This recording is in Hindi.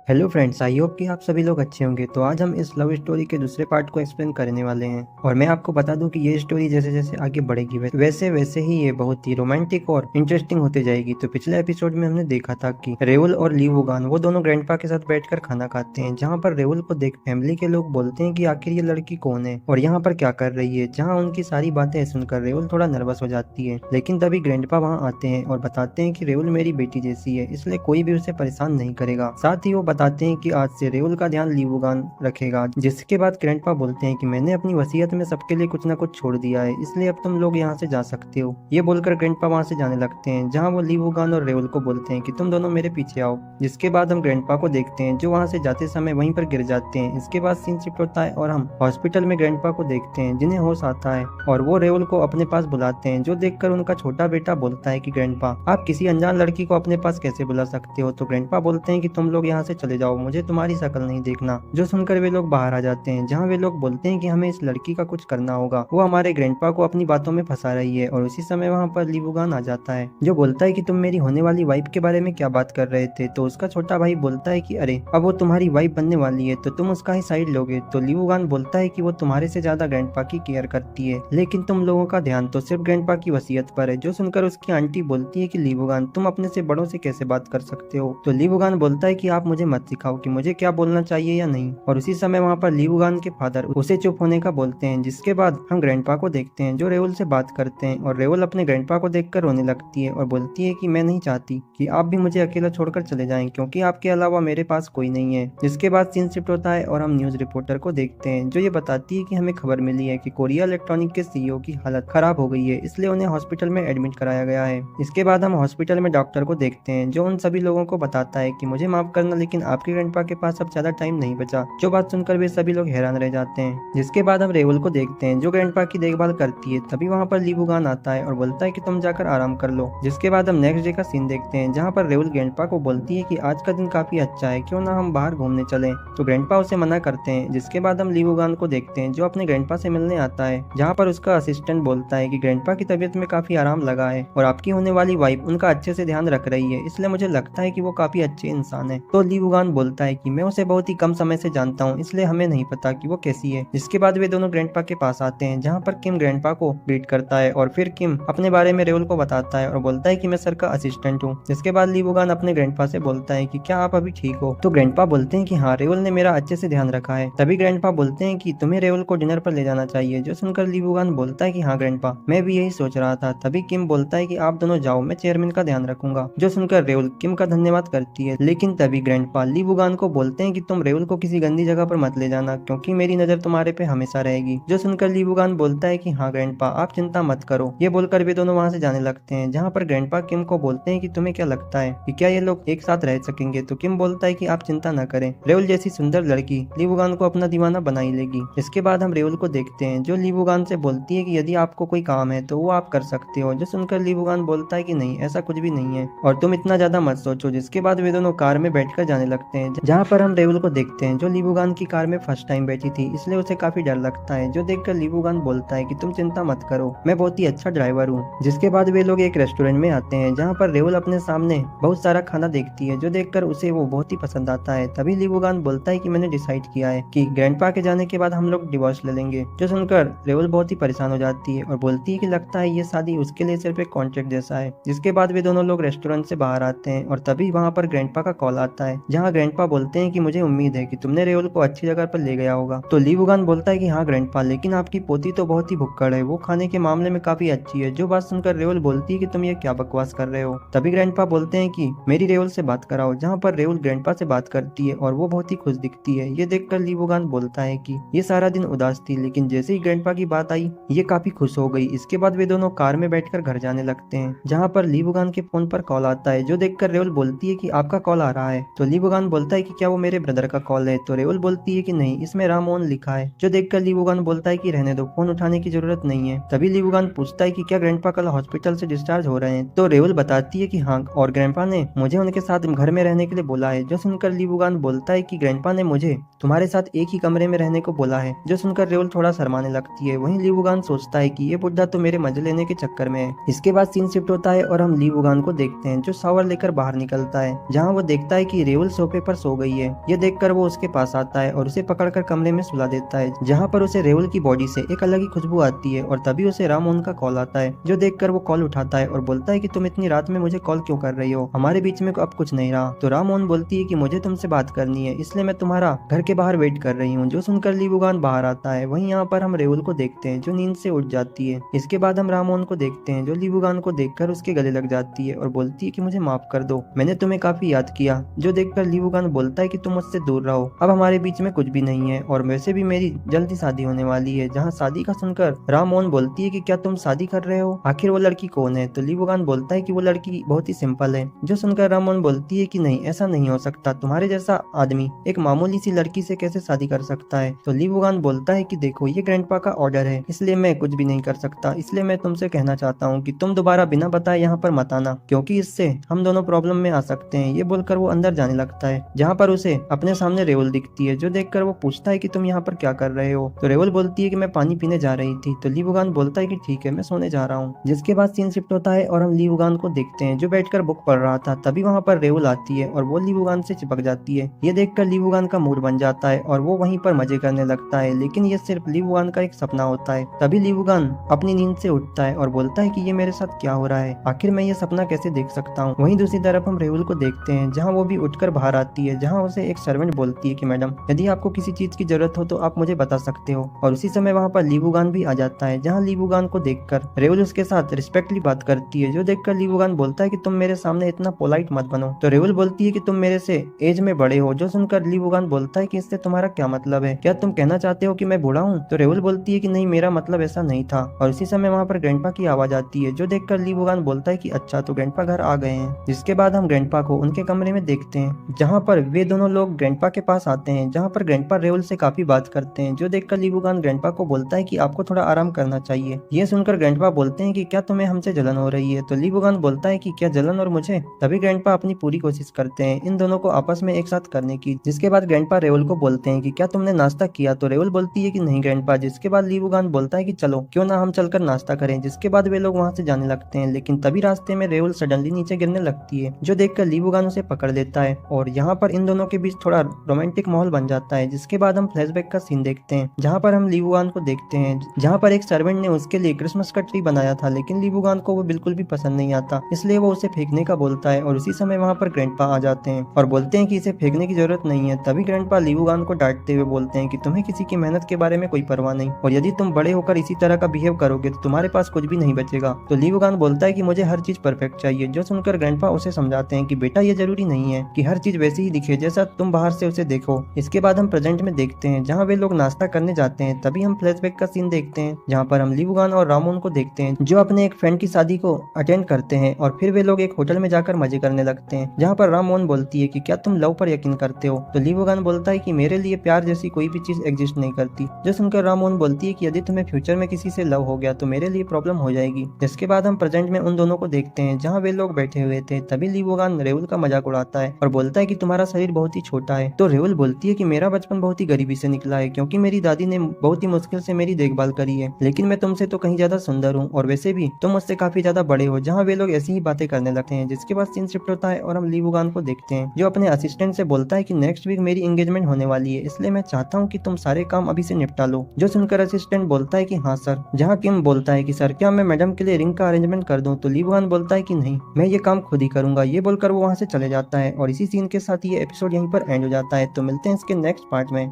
हेलो फ्रेंड्स, आई होप कि आप सभी लोग अच्छे होंगे। तो आज हम इस लव स्टोरी के दूसरे पार्ट को एक्सप्लेन करने वाले हैं और मैं आपको बता दूं कि ये स्टोरी जैसे जैसे आगे बढ़ेगी वैसे वैसे ही ये बहुत ही रोमांटिक और इंटरेस्टिंग होते जाएगी। तो पिछले एपिसोड में हमने देखा था कि रेवल और ली वुगान वो दोनों ग्रैंडपा के साथ बैठकर खाना खाते हैं, जहाँ पर रेवल को देख फैमिली के लोग बोलते हैं कि आखिर ये लड़की कौन है और यहाँ पर क्या कर रही है। जहाँ उनकी सारी बातें सुनकर रेवल थोड़ा नर्वस हो जाती है, लेकिन तभी ग्रैंडपा वहाँ आते हैं और बताते हैं कि रेवल मेरी बेटी जैसी है, इसलिए कोई भी उसे परेशान नहीं करेगा। साथ ही वो बताते हैं कि आज से रेवल का ध्यान ली वुगान रखेगा। जिसके बाद ग्रैंडपा बोलते हैं कि मैंने अपनी वसीयत में सबके लिए कुछ न कुछ छोड़ दिया है, इसलिए अब तुम लोग यहाँ से जा सकते हो। ये बोलकर ग्रैंडपा वहाँ से जाने लगते हैं, जहाँ वो ली वुगान और रेवल को बोलते हैं कि तुम दोनों मेरे पीछे आओ। जिसके बाद हम ग्रैंडपा को देखते हैं जो वहाँ से जाते समय वहीं पर गिर जाते हैं। इसके बाद सीन शिफ्ट होता है और हम हॉस्पिटल में ग्रैंडपा को देखते हैं जिन्हें होश आता है और वो रेवल को अपने पास बुलाते हैं, जो देखकर उनका छोटा बेटा बोलता है कि ग्रैंडपा आप किसी अनजान लड़की को अपने पास कैसे बुला सकते हो। तो ग्रैंडपा बोलते हैं कि तुम लोग यहाँ से चले जाओ, मुझे तुम्हारी शक्ल नहीं देखना। जो सुनकर वे लोग बाहर आ जाते हैं, जहाँ वे लोग बोलते हैं कि हमें इस लड़की का कुछ करना होगा, वो हमारे ग्रैंडपा को अपनी बातों में फंसा रही है। और उसी समय वहाँ पर ली वुगान आ जाता है, जो बोलता है कि तुम मेरी होने वाली वाइफ के बारे में क्या बात कर रहे थे। तो उसका छोटा भाई बोलता है कि अरे अब वो तुम्हारी वाइफ बनने वाली है तो तुम उसका ही साइड लोगे। तो ली वुगान बोलता है कि वो तुम्हारे से ज्यादा ग्रैंडपा की केयर करती है, लेकिन तुम लोगों का ध्यान तो सिर्फ ग्रैंडपा की वसीयत पर है। जो सुनकर उसकी आंटी बोलती है कि ली वुगान तुम अपने से बड़ों से कैसे बात कर सकते हो। तो ली वुगान बोलता है कि आप मुझे मत सिखाओ कि मुझे क्या बोलना चाहिए या नहीं। और उसी समय वहाँ पर ली वुगान के फादर उसे चुप होने का बोलते हैं। जिसके बाद हम ग्रैंडपा को देखते हैं जो रेवल से बात करते हैं और रेवल अपने ग्रैंडपा को देखकर रोने लगती है और बोलती है कि मैं नहीं चाहती कि आप भी मुझे अकेला छोड़कर चले जाएं, क्योंकि आपके अलावा मेरे पास कोई नहीं है। जिसके बाद सीन शिफ्ट होता है और हम न्यूज रिपोर्टर को देखते हैं जो ये बताती है कि हमें खबर मिली है कि कोरिया इलेक्ट्रॉनिक के सीईओ की हालत खराब हो गई है, इसलिए उन्हें हॉस्पिटल में एडमिट कराया गया है। इसके बाद हम हॉस्पिटल में डॉक्टर को देखते हैं जो उन सभी लोगों को बताता है कि मुझे माफ करना, लेकिन आपके ग्रैंडपा के पास अब ज्यादा टाइम नहीं बचा। जो बात सुनकर वे सभी लोग हैरान रह जाते हैं। जिसके बाद हम रेवल को देखते हैं जो ग्रैंडपा की देखभाल करती है। तभी वहाँ पर ली वुगान आता है और बोलता है कि तुम जाकर आराम कर लो। जिसके बाद हम नेक्स्ट डे का सीन देखते हैं जहाँ पर रेवल ग्रैंडपा को बोलती है कि आज का दिन काफी अच्छा है, क्यों ना हम बाहर घूमने चलें। तो ग्रैंडपा उसे मना करते हैं। जिसके बाद हम ली वुगान को देखते हैं जो अपने ग्रैंडपा से मिलने आता है, जहाँ पर उसका असिस्टेंट बोलता है कि ग्रैंडपा की तबीयत में काफी आराम लगा है और आपकी होने वाली वाइफ उनका अच्छे से ध्यान रख रही है, इसलिए मुझे लगता है कि वो काफी अच्छे इंसान है। तो ली वुगान बोलता है कि मैं उसे बहुत ही कम समय से जानता हूँ, इसलिए हमें नहीं पता कि वो कैसी है। जिसके बाद वे दोनों ग्रैंडपा के पास आते हैं, जहाँ पर किम ग्रैंडपा को ग्रीट करता है और फिर किम अपने बारे में रेवल को बताता है और बोलता है कि मैं सर का असिस्टेंट हूँ। जिसके बाद ली वुगान अपने ग्रैंडपा से बोलता है कि क्या आप अभी ठीक हो। तो ग्रैंडपा बोलते हैं कि हाँ, रेवल ने मेरा अच्छे से ध्यान रखा है। तभी ग्रैंडपा बोलते हैं कि तुम्हें रेवल को डिनर पर ले जाना चाहिए। जो सुनकर ली वुगान बोलता है कि हाँ ग्रैंडपा, मैं भी यही सोच रहा था। तभी किम बोलता है कि आप दोनों जाओ, मैं चेयरमैन का ध्यान रखूंगा। जो सुनकर रेवल किम का धन्यवाद करती है, लेकिन तभी ग्रैंडपा ली वुगान को बोलते हैं कि तुम रेवल को किसी गंदी जगह पर मत ले जाना, क्योंकि मेरी नजर तुम्हारे पे हमेशा रहेगी। जो सुनकर ली वुगान बोलता है कि हाँ ग्रैंडपा, आप चिंता मत करो। ये बोलकर वे दोनों वहाँ से जाने लगते हैं, जहाँ पर ग्रैंडपा किम को बोलते हैं कि तुम्हें क्या लगता है कि क्या ये लोग एक साथ रह सकेंगे। तो किम बोलता है कि आप चिंता न करें, रेवल जैसी सुंदर लड़की ली वुगान को अपना दीवाना बना ही लेगी। इसके बाद हम रेवल को देखते हैं जो ली वुगान से बोलती है कि यदि आपको कोई काम है तो वो आप कर सकते हो। जो सुनकर ली वुगान बोलता है कि नहीं, ऐसा कुछ भी नहीं है और तुम इतना ज्यादा मत सोचो। जिसके बाद वे दोनों कार में बैठकर जाने लगते हैं, जहाँ पर हम रेवल को देखते हैं जो ली वुगान की कार में फर्स्ट टाइम बैठी थी, इसलिए उसे काफी डर लगता है। जो देखकर ली वुगान बोलता है कि तुम चिंता मत करो, मैं बहुत ही अच्छा ड्राइवर हूँ। जिसके बाद वे लोग एक रेस्टोरेंट में आते हैं, जहाँ पर रेवल अपने सामने बहुत सारा खाना देखती है, जो देखकर उसे वो बहुत ही पसंद आता है। तभी ली वुगान बोलता है कि मैंने डिसाइड किया है कि ग्रैंडपा के जाने के बाद हम लोग डिवोर्स ले लेंगे। जो सुनकर रेवल बहुत ही परेशान हो जाती है और बोलती है कि लगता है ये शादी उसके लिए सिर्फ एक कॉन्ट्रैक्ट जैसा है। जिसके बाद वे दोनों लोग रेस्टोरेंट से बाहर आते हैं और तभी वहाँ पर ग्रैंडपा का कॉल आता है, जहाँ ग्रैंडपा बोलते हैं कि मुझे उम्मीद है कि तुमने रेवल को अच्छी जगह पर ले गया होगा। तो ली वुगान बोलता है कि हाँ ग्रैंडपा, लेकिन आपकी पोती तो बहुत ही भुक्कड़ है, वो खाने के मामले में काफी अच्छी है। जो बात सुनकर रेवल बोलती है कि तुम ये क्या बकवास कर रहे हो। तभी ग्रैंडपा बोलते हैं कि मेरी रेवल से बात कराओ, जहाँ पर रेवल ग्रैंडपा से बात करती है और वो बहुत ही खुश दिखती है। ये देखकर ली वुगान बोलता है कि ये सारा दिन उदास थी, लेकिन जैसे ही ग्रैंडपा की बात आई ये काफी खुश हो गई। इसके बाद वे दोनों कार में बैठकर घर जाने लगते हैं, जहाँ पर ली वुगान के फोन पर कॉल आता है। जो देखकर रेवल बोलती है कि आपका कॉल आ रहा है। तो ली वुगान बोलता है कि क्या वो मेरे ब्रदर का कॉल है। तो रेवल बोलती है कि नहीं, इसमें रामोहन लिखा है। जो देखकर ली वुगान बोलता है कि रहने दो, फोन उठाने की जरूरत नहीं है। तभी ली वुगान पूछता है कि क्या ग्रैंडपा कल हॉस्पिटल से डिस्चार्ज हो रहे हैं। तो रेवल बताती है कि हाँ, और ग्रैंडपा ने मुझे उनके साथ घर में रहने के लिए बोला है। जो सुनकर ली वुगान बोलता है कि ग्रैंडपा ने मुझे तुम्हारे साथ एक ही कमरे में रहने को बोला है। जो सुनकर रेवल थोड़ा शर्माने लगती है। वहीं ली वुगान सोचता है कि ये बुढ़ा तो मेरे मजे लेने के चक्कर में है। इसके बाद सीन शिफ्ट होता है और हम ली वुगान को देखते हैं जो शावर लेकर बाहर निकलता है, जहाँ वो देखता है कि रेवल सोफे पर सो गई है। ये देखकर वो उसके पास आता है और उसे पकड़कर कमरे में सुला देता है, जहाँ पर उसे रेवल की बॉडी से एक अलग ही खुशबू आती है। और तभी उसे राममोहन का कॉल आता है, जो देखकर वो कॉल उठाता है और बोलता है कि तुम इतनी रात में मुझे कॉल क्यों कर रही हो, हमारे बीच में अब कुछ नहीं रहा। तो राममोहन बोलती है कि मुझे तुमसे बात करनी है, इसलिए मैं तुम्हारा घर के बाहर वेट कर रही हूँ। जो सुनकर ली वुगान बाहर आता है। वहीं यहाँ पर हम रेवल को देखते हैं, जो नींद से उठ जाती है। इसके बाद हम राममोहन को देखते हैं, जो ली वुगान को देखकर उसके गले लग जाती है और बोलती है कि मुझे माफ कर दो, मैंने तुम्हें काफी याद किया। जो देखकर ली वुगान बोलता है कि तुम मुझसे दूर रहो, अब हमारे बीच में कुछ भी नहीं है और वैसे भी मेरी जल्दी शादी होने वाली है। जहाँ शादी का सुनकर राममोहन बोलती है कि क्या तुम शादी कर रहे हो, आखिर वो लड़की कौन है। तो ली वुगान बोलता है कि वो लड़की बहुत ही सिंपल है। जो सुनकर राममोहन बोलती है कि नहीं, ऐसा नहीं हो सकता, तुम्हारे जैसा आदमी एक मामूली सी लड़की से कैसे शादी कर सकता है। तो ली वुगान बोलता है कि देखो, ये ग्रैंडपा का ऑर्डर है, इसलिए मैं कुछ भी नहीं कर सकता। इसलिए मैं तुमसे कहना चाहता हूँ कि तुम दोबारा बिना बताए यहाँ पर मत आना, क्योंकि इससे हम दोनों प्रॉब्लम में आ सकते हैं। ये बोलकर वो अंदर जाने लगता है, जहाँ पर उसे अपने सामने रेवल दिखती है। जो देखकर वो पूछता है कि तुम यहाँ पर क्या कर रहे हो। तो रेवल बोलती है कि मैं पानी पीने जा रही थी। तो ली वुगान बोलता है कि ठीक है, मैं सोने जा रहा हूँ। जिसके बाद सीन शिफ्ट होता है और हम ली वुगान को देखते हैं, जो बैठकर बुक पढ़ रहा था। तभी वहाँ पर रेवल आती है और वो ली वुगान से चिपक जाती है। ये देखकर ली वुगान का मूड बन जाता है और वो वहीं पर मजे करने लगता है, लेकिन ये सिर्फ ली वुगान का एक सपना होता है। तभी ली वुगान अपनी नींद से उठता है और बोलता है कि ये मेरे साथ क्या हो रहा है, आखिर मैं ये सपना कैसे देख सकता हूँ। वहीं दूसरी तरफ हम रेवल को देखते हैं, जहाँ वो भी उठकर बाहर आती है, जहाँ उसे एक सर्वेंट बोलती है कि मैडम, यदि आपको किसी चीज की जरूरत हो तो आप मुझे बता सकते हो। और उसी समय वहाँ पर ली वुगान भी आ जाता है, जहाँ ली वुगान को देखकर रेवल उसके साथ रिस्पेक्टली बात करती है। जो देखकर ली वुगान बोलता है कि तुम मेरे सामने इतना पोलाइट मत बनो। तो रेवल बोलती है कि तुम मेरे से एज में बड़े हो। जो सुनकर ली वुगान बोलता है कि इससे तुम्हारा क्या मतलब है, क्या तुम कहना चाहते हो कि मैं बूढ़ा हूँ। तो रेवल बोलती है कि नहीं, मेरा मतलब ऐसा नहीं था। और उसी समय वहाँ पर ग्रैंडपा की आवाज आती है, जो देखकर ली वुगान बोलता है कि अच्छा, तो ग्रैंडपा घर आ गए हैं। जिसके बाद हम ग्रैंडपा को उनके कमरे में देखते हैं, जहाँ पर वे दोनों लोग ग्रैंडपा के पास आते हैं, जहाँ पर ग्रैंडपा रेवल से काफी बात करते हैं। जो देखकर ली वुगान ग्रैंडपा को बोलता है कि आपको थोड़ा आराम करना चाहिए। ये सुनकर ग्रैंडपा बोलते हैं कि क्या तुम्हें हमसे जलन हो रही है। तो ली वुगान बोलता है कि क्या जलन और मुझे। तभी ग्रैंडपा अपनी पूरी कोशिश करते हैं इन दोनों को आपस में एक साथ करने की। जिसके बाद ग्रैंडपा रेवल को बोलते हैं कि क्या तुमने नाश्ता किया। तो रेवल बोलती है कि नहीं ग्रैंडपा। जिसके बाद ली वुगान बोलता है कि चलो, क्यों ना हम चलकर नाश्ता करें। जिसके बाद वे लोग वहाँ से जाने लगते हैं, लेकिन तभी रास्ते में रेवल सडनली नीचे गिरने लगती है, जो देखकर ली वुगान उसे पकड़ लेता है और यहाँ पर इन दोनों के बीच थोड़ा रोमांटिक माहौल बन जाता है। जिसके बाद हम फ्लैशबैक का सीन देखते हैं, जहाँ पर हम ली वुगान को देखते हैं, जहाँ पर एक सर्वेंट ने उसके लिए क्रिसमस का ट्री बनाया था, लेकिन ली वुगान को वो बिल्कुल भी पसंद नहीं आता, इसलिए वो उसे फेंकने का बोलता है। और उसी समय वहाँ पर ग्रैंडपा आ जाते हैं और बोलते हैं कि इसे फेंकने की जरूरत नहीं है। तभी ग्रैंडपा ली वुगान को डांटते हुए बोलते हैं कि तुम्हें किसी की मेहनत के बारे में कोई परवाह नहीं, और यदि तुम बड़े होकर इसी तरह का बिहेव करोगे तो तुम्हारे पास कुछ भी नहीं बचेगा। तो ली वुगान बोलता है कि मुझे हर चीज परफेक्ट चाहिए। जो सुनकर ग्रैंडपा उसे समझाते हैं कि बेटा, ये जरूरी नहीं है कि हर चीज वैसी ही दिखे जैसा तुम बाहर से उसे देखो। इसके बाद हम प्रेजेंट में देखते हैं, जहाँ वे लोग नाश्ता करने जाते हैं। तभी हम फ्लैशबैक का सीन देखते हैं, जहाँ पर हम ली वुगान और राममोहन को देखते हैं, जो अपने एक फ्रेंड की शादी को अटेंड करते हैं। और फिर वे लोग एक होटल में जाकर मजे करने लगते हैं, जहाँ पर राममोहन बोलती है कि क्या तुम लव पर यकीन करते हो। तो ली वुगान बोलता है कि मेरे लिए प्यार जैसी कोई भी चीज एग्जिस्ट नहीं करती। जो सुनकर राममोहन बोलती है कि यदि तुम्हें फ्यूचर में किसी से लव हो गया तो मेरे लिए प्रॉब्लम हो जाएगी। जिसके बाद हम प्रेजेंट में उन दोनों को देखते हैं, जहाँ वे लोग बैठे हुए थे। तभी ली वुगान रेवल का मजाक उड़ाता है और बोलता है कि तुम्हारा शरीर बहुत ही छोटा है। तो रेवल बोलती है कि मेरा बचपन बहुत ही गरीबी से निकला है, क्योंकि मेरी दादी ने बहुत ही मुश्किल से मेरी देखभाल करी है, लेकिन मैं तुमसे तो कहीं ज्यादा सुंदर हूँ और वैसे भी तुम मुझसे काफी ज्यादा बड़े हो। जहाँ वे लोग ऐसी ही बातें करने लगते हैं। जिसके बाद सीन शिफ्ट होता है और हम ली वुगान को देखते हैं, जो अपने असिस्टेंट से बोलता है कि नेक्स्ट वीक मेरी एंगेजमेंट होने वाली है, इसलिए मैं चाहता हूँ कि तुम सारे काम अभी से निपटा लो। जो सुनकर असिस्टेंट बोलता है कि हाँ सर। जहाँ किम बोलता है कि सर, क्या मैं मैडम के लिए रिंग का अरेंजमेंट कर दूं। तो ली वुगान बोलता है कि नहीं, मैं ये काम खुद ही करूंगा। ये बोलकर वो वहाँ से चले जाता है और इसी सीन के साथ ये एपिसोड यहीं पर एंड हो जाता है। तो मिलते हैं इसके नेक्स्ट पार्ट में।